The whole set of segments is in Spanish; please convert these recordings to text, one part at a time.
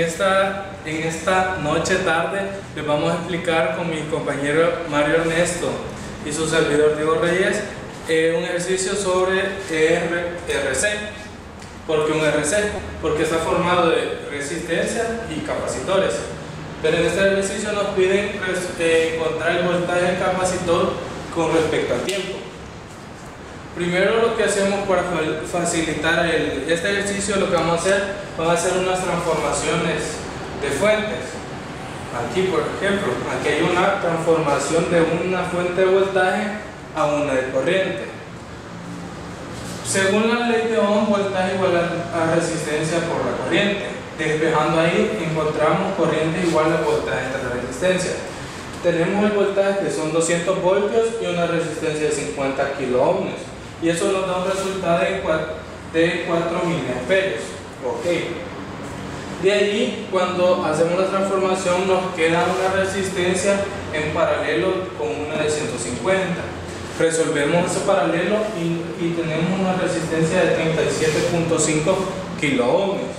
esta noche tarde les vamos a explicar con mi compañero Mario Ernesto y su servidor Diego Reyes un ejercicio sobre RC. ¿Por qué un RC? Porque está formado de resistencia y capacitores. Pero en este ejercicio nos piden encontrar el voltaje del capacitor con respecto al tiempo. Primero lo que hacemos para facilitar este ejercicio, lo que vamos a hacer, van a ser unas transformaciones de fuentes. Aquí por ejemplo, aquí hay una transformación de una fuente de voltaje a una de corriente. Según la ley de Ohm, voltaje igual a resistencia por la corriente. Despejando ahí, encontramos corriente igual a voltaje de la resistencia. Tenemos el voltaje que son 200 voltios y una resistencia de 50 kiloohmios. Y eso nos da un resultado de 4 miliamperios. Ok. De ahí, cuando hacemos la transformación, nos queda una resistencia en paralelo con una de 150. Resolvemos ese paralelo y tenemos una resistencia de 37.5 kiloohmios.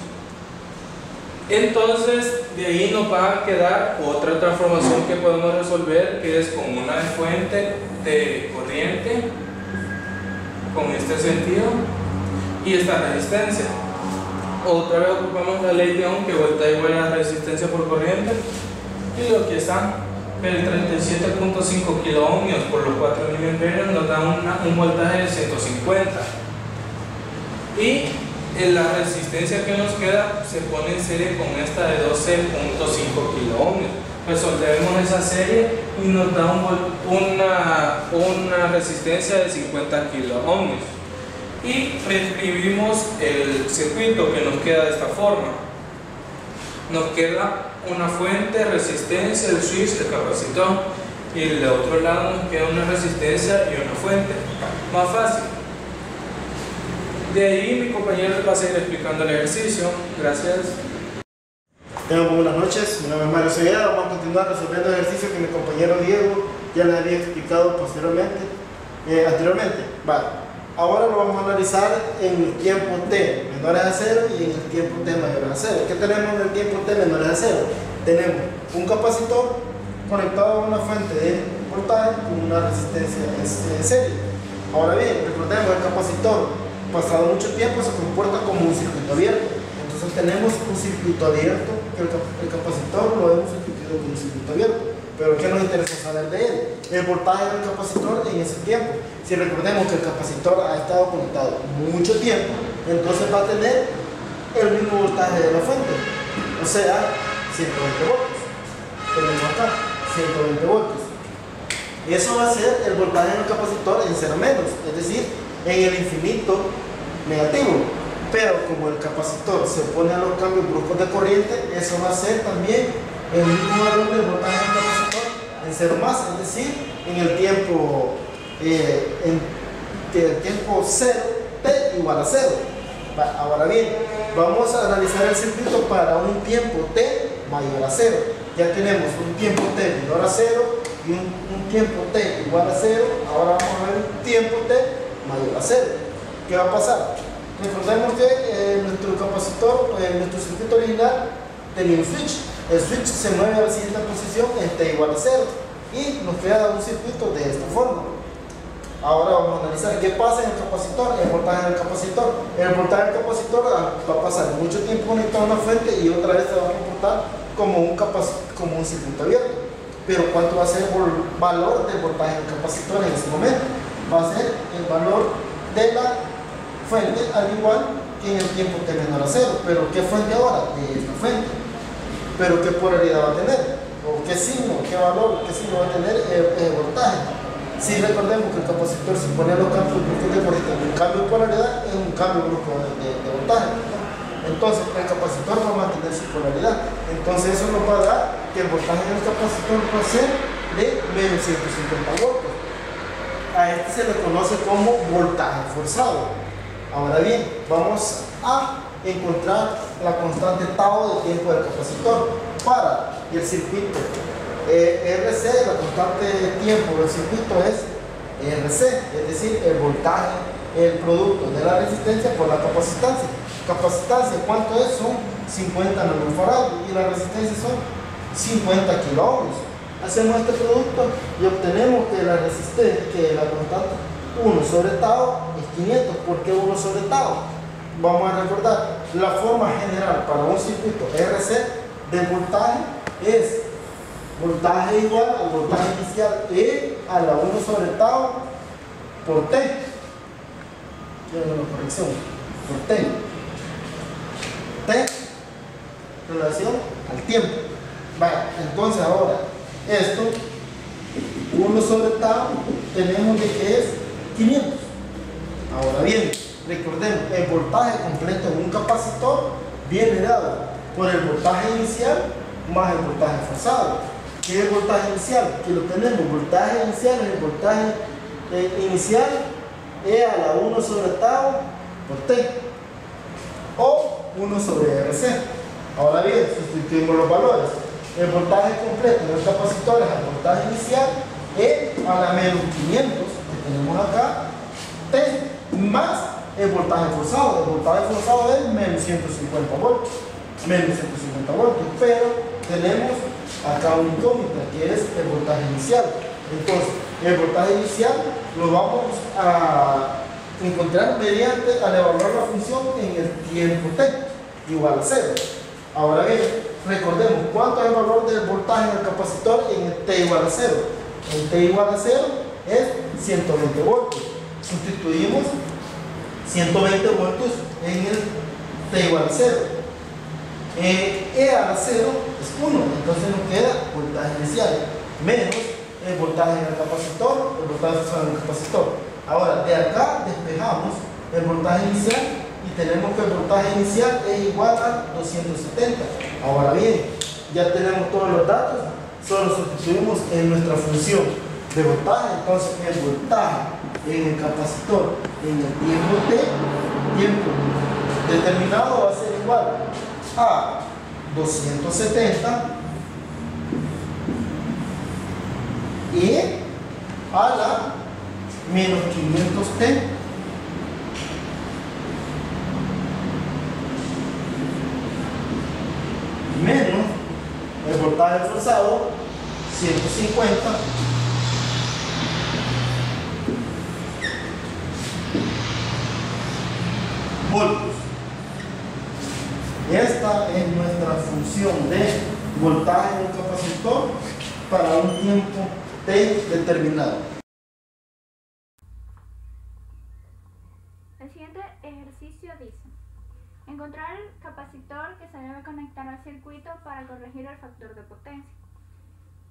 Entonces, de ahí nos va a quedar otra transformación que podemos resolver, que es con una fuente de corriente, con este sentido, y esta resistencia. Otra vez ocupamos la ley de Ohm, que voltaje igual a resistencia por corriente, y lo que está, el 37.5 kiloohmios por los 4 miliamperios nos da un voltaje de 150. Y la resistencia que nos queda se pone en serie con esta de 12.5 kiloohmios. Resolvemos esa serie y nos da una resistencia de 50 kiloohmios. Y reescribimos el circuito que nos queda de esta forma. Nos queda una fuente, resistencia, el switch, el capacitor, y del otro lado nos queda una resistencia y una fuente. Más fácil. De ahí mi compañero va a seguir explicando el ejercicio. Gracias. Tengan buenas noches, mi nombre es Mario Segueda. Vamos a continuar resolviendo el ejercicio que mi compañero Diego ya les había explicado anteriormente. Vale. Ahora lo vamos a analizar en el tiempo t menores a 0 y en el tiempo t mayores a 0. ¿Qué tenemos en el tiempo t menores a 0? Tenemos un capacitor conectado a una fuente de voltaje con una resistencia en serie. Ahora bien, recordemos, el capacitor pasado mucho tiempo se comporta como un circuito abierto. Entonces tenemos un circuito abierto, que el capacitor lo hemos sustituido con un circuito abierto. Pero ¿qué nos interesa saber de él? El voltaje del capacitor en ese tiempo. Si recordemos que el capacitor ha estado conectado mucho tiempo, entonces va a tener el mismo voltaje de la fuente, o sea, 120 voltios. Tenemos acá 120 voltios. Y eso va a ser el voltaje del capacitor en cero menos, es decir, en el infinito negativo. Pero como el capacitor se opone a los cambios bruscos de corriente, eso va a ser también el mismo valor del voltaje del capacitor en cero más, es decir, en el tiempo cero, t igual a 0. Ahora bien, vamos a analizar el circuito para un tiempo t mayor a 0. Ya tenemos un tiempo t menor a 0 y un tiempo t igual a 0. Ahora vamos a ver un tiempo t mayor a 0. ¿Qué va a pasar? Recordemos que nuestro capacitor, nuestro circuito original tenía un switch. El switch se mueve a la siguiente posición en t igual a 0 y nos queda un circuito de esta forma. Ahora vamos a analizar qué pasa en el capacitor, el voltaje del capacitor. El voltaje del capacitor va a pasar mucho tiempo conectado a una fuente y otra vez se va a comportar como un circuito abierto. Pero ¿cuánto va a ser el valor del voltaje del capacitor en ese momento? Va a ser el valor de la fuente al igual que en el tiempo t menor a 0. ¿Pero qué fuente ahora? De esta fuente. ¿Pero qué polaridad va a tener? ¿O qué signo? ¿Qué valor? ¿Qué signo va a tener el voltaje? Si recordemos que el capacitor se pone a los campos bruscos de corriente, un cambio de polaridad es un cambio brusco de voltaje. Entonces el capacitor va a mantener su polaridad. Entonces eso nos va a dar que el voltaje del capacitor va a ser de menos 150 voltios. A este se le conoce como voltaje forzado. Ahora bien, vamos a encontrar la constante tau de tiempo del capacitor para el circuito RC. La constante de tiempo del circuito es RC, es decir, el voltaje el producto de la resistencia por la capacitancia. Capacitancia, ¿cuánto es? Son 50 nanofarados y la resistencia son 50 kiloohms. Hacemos este producto y obtenemos que la resistencia, que la constante 1 sobre tau es 500. ¿Por qué 1 sobre tau? Vamos a recordar, la forma general para un circuito RC de voltaje es voltaje igual al voltaje inicial E a la 1 sobre tau por T. Quiero una corrección, por T. T relación al tiempo. Vale, entonces ahora esto 1 sobre tau tenemos de que es 500. Ahora bien, recordemos, el voltaje completo en un capacitor viene dado por el voltaje inicial más el voltaje forzado. ¿Qué es el voltaje inicial? Que lo tenemos, voltaje inicial es el voltaje inicial E a la 1 sobre tau por T o 1 sobre RC. Ahora bien, sustituimos los valores. El voltaje completo en el capacitor es el voltaje inicial E a la menos 500 que tenemos acá, T más el voltaje forzado. El voltaje forzado es menos 150 voltios. Menos 150 voltios, pero tenemos acá una incógnita que es el voltaje inicial. Entonces, el voltaje inicial lo vamos a encontrar mediante al evaluar la función en el tiempo t igual a 0. Ahora bien, recordemos cuánto es el valor del voltaje en el capacitor en el t igual a 0. El t igual a 0 es 120 voltios. Sustituimos 120 voltios en el t igual a 0. E a la 0 es 1, entonces nos queda voltaje inicial menos el voltaje en el capacitor, el voltaje forzado en el capacitor. Ahora, de acá despejamos el voltaje inicial y tenemos que el voltaje inicial es igual a 270. Ahora bien, ya tenemos todos los datos, solo sustituimos en nuestra función de voltaje. Entonces, el voltaje en el capacitor en el tiempo t, tiempo determinado, va a ser igual a 270 y a la menos 500t menos el voltaje forzado 150 voltios. Esta es nuestra función de voltaje en un capacitor para un tiempo t determinado. El siguiente ejercicio dice: encontrar el capacitor que se debe conectar al circuito para corregir el factor de potencia.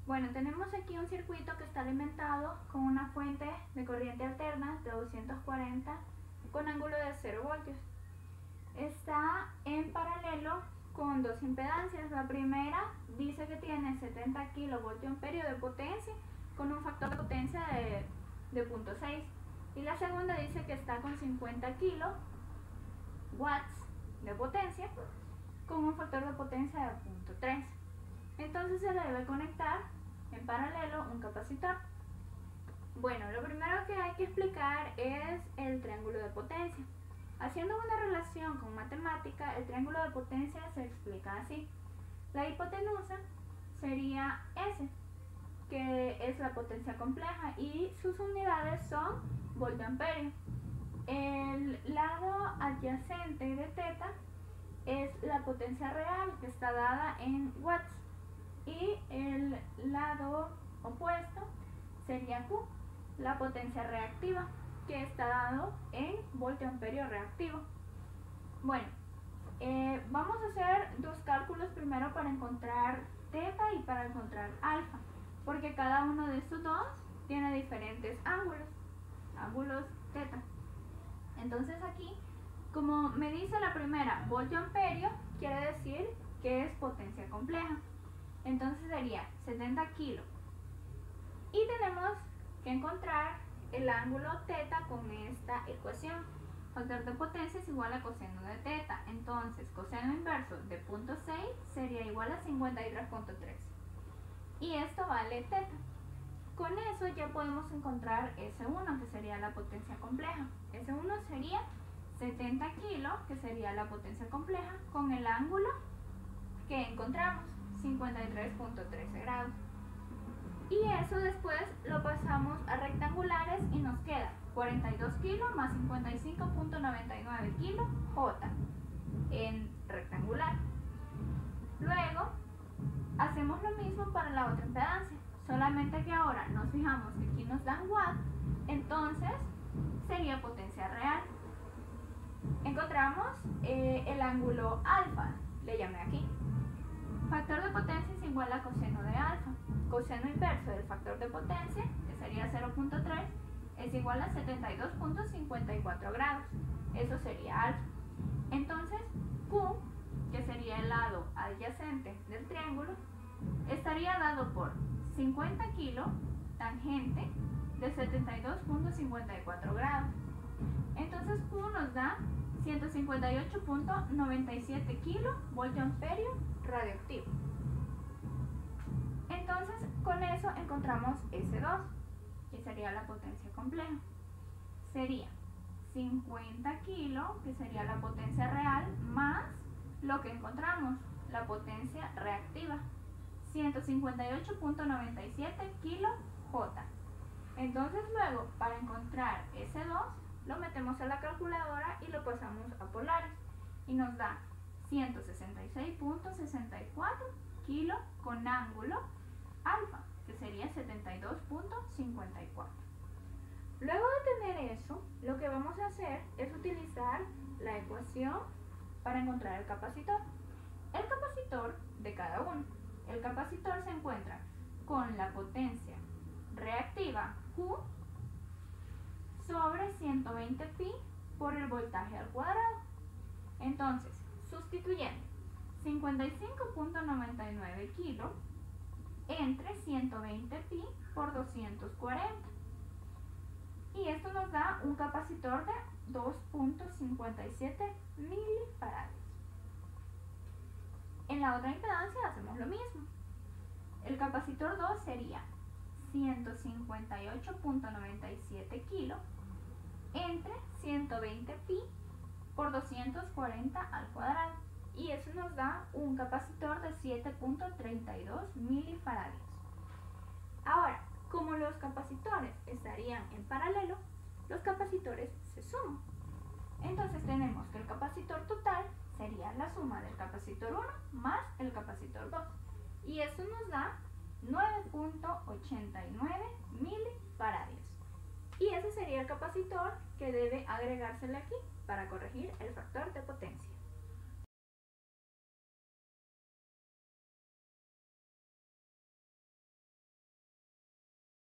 Bueno, tenemos aquí un circuito que está alimentado con una fuente de corriente alterna de 240 con ángulo de 0 voltios. Está en paralelo con dos impedancias. La primera dice que tiene 70 kilovoltios de potencia con un factor de potencia de 0.6 y la segunda dice que está con 50 kilowatts de potencia con un factor de potencia de 0.3. Entonces se debe conectar en paralelo un capacitor. Bueno, lo primero que hay que explicar es el triángulo de potencia. Haciendo una relación con matemática, el triángulo de potencia se explica así. La hipotenusa sería S, que es la potencia compleja, y sus unidades son voltio-amperio. El lado adyacente de teta es la potencia real, que está dada en watts, y el lado opuesto sería Q, la potencia reactiva, que está dado en voltio-amperio reactivo. Bueno, vamos a hacer dos cálculos primero para encontrar teta y para encontrar alfa, porque cada uno de estos dos tiene diferentes ángulos teta. Entonces aquí, como me dice la primera, voltio-amperio, quiere decir que es potencia compleja. Entonces sería 70 kilos. Y tenemos que encontrar el ángulo teta con esta ecuación. Factor de potencia es igual a coseno de teta. Entonces, coseno inverso de 0.6 sería igual a 53.3. Y esto vale teta. Con eso ya podemos encontrar S1, que sería la potencia compleja. S1 sería 70 kilos, que sería la potencia compleja, con el ángulo que encontramos, 53.13 grados. Y eso después lo pasamos a rectangulares y nos queda 42 kilos más 55.99 kilos J en rectangular. Luego hacemos lo mismo para la otra impedancia, solamente que ahora nos fijamos que aquí nos dan watt, entonces sería potencia real. Encontramos el ángulo alfa, le llamé aquí. Factor de potencia es igual a coseno de alfa. Coseno inverso del factor de potencia, que sería 0.3, es igual a 72.54 grados. Eso sería alfa. Entonces, Q, que sería el lado adyacente del triángulo, estaría dado por 50 kilos tangente de 72.54 grados. Entonces, Q nos da 158.97 kilovoltiamperio radioactivo. Entonces, con eso encontramos S2, que sería la potencia compleja. Sería 50 kilos, que sería la potencia real, más lo que encontramos, la potencia reactiva, 158.97 kilo J. Entonces luego, para encontrar S2, lo metemos a la calculadora y lo pasamos a polares. Y nos da 166.64 kilo con ángulo alfa, que sería 72.54. Luego de tener eso, lo que vamos a hacer es utilizar la ecuación para encontrar el capacitor. El capacitor de cada uno. El capacitor se encuentra con la potencia reactiva Q sobre 120 pi por el voltaje al cuadrado. Entonces, sustituyendo 55.99 kilos entre 120 pi por 240. Y esto nos da un capacitor de 2.57 milifaradios. En la otra impedancia hacemos lo mismo. El capacitor 2 sería 158.97 kilos entre 120 pi por 240 al cuadrado. Y eso nos da un capacitor de 7.32 milifaradios. Ahora, como los capacitores estarían en paralelo, los capacitores se suman. Entonces tenemos que el capacitor total sería la suma del capacitor 1 más el capacitor 2. Y eso nos da 9.89 milifaradios. Y ese sería el capacitor que debe agregársele aquí para corregir el factor.